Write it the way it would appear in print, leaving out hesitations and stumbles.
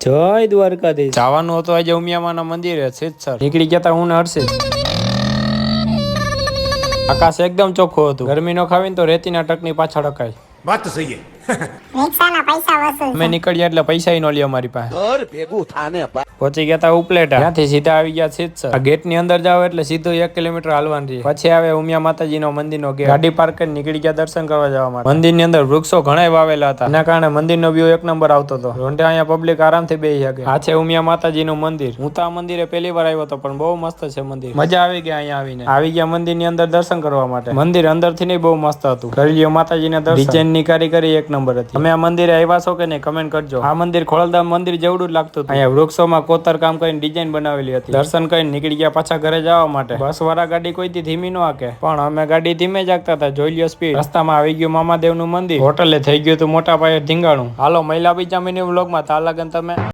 જય દ્વારકાધીશ. જવાનું હતું આજે ઉમિયામાના મંદિરે. સિદ્ધસર નીકળી ગયા તા હું ને હર્ષિત. આકાશ એકદમ ચોખ્ખું હતું. ગરમી નો ખાવી ને તો રેતીના ટકની પાછળ અકાય. વાત તો સહી રિક્ષાના પૈસા વસૂલ. અમે નીકળ્યા એટલે પૈસા નો લ્યો અમારી પાસે. ઘર ભેગું થાને પહોંચી ગયા તા ઉપલેટા. ત્યાંથી સીધા આવી ગયા સિદ્ધસર. આ ગેટ ની અંદર જાવ એટલે સીધું 1 કિલોમીટર હાલવાનું રહે. પછી આવે ઉમિયા માતાજી નો મંદિર નો ગેટ. ગાડી પાર્ક કરી નીકળી ગયા દર્શન કરવા જવા માટે. મંદિર ની અંદર વૃક્ષો ઘણા વાવેલા હતા. એના કારણે મંદિર નો વ્યૂ 1 નંબર આવતો હતો. રોંઢે અહીંયા પબ્લિક આરામથી બેસી શકે. આ છે ઉમિયા માતાજી નું મંદિર. હું તો આ મંદિરે પહેલી વાર આવ્યો હતો, પણ બહુ મસ્ત છે મંદિર. મજા આવી ગયા અહીંયા આવીને. આવી ગયા મંદિર ની અંદર દર્શન કરવા માટે. મંદિર અંદર થી બહુ મસ્ત હતું. કરી લ્યો માતાજી ને દર્શન. ડિઝાઇન ની કારીગરી 1 નંબર હતી. અમે આ મંદિરે આવ્યા છો કે નહીં કમેન્ટ કરજો. આ મંદિર ખોળલધામ મંદિર જેવડું જ લાગતું હતું. અહીંયા વૃક્ષોમાં કોતર કામ કરીને ડિઝાઇન બનાવેલી હતી. દર્શન કરીને નીકળી ગયા પાછા ઘરે જવા માટે. બસ વાળા ગાડી કોઈથી ધીમી ન હાકે, પણ અમે ગાડી ધીમે જ હાકતા હતા. જોઈ લ્યો સ્પીડ. રસ્તામાં આવી ગયું મામાદેવ નું મંદિર. હોટલે થઈ ગયું હતું મોટા પાયે ધીંગાણું. હાલો મહિલા બીજા મિની વ્લોગમાં તા લગન તમે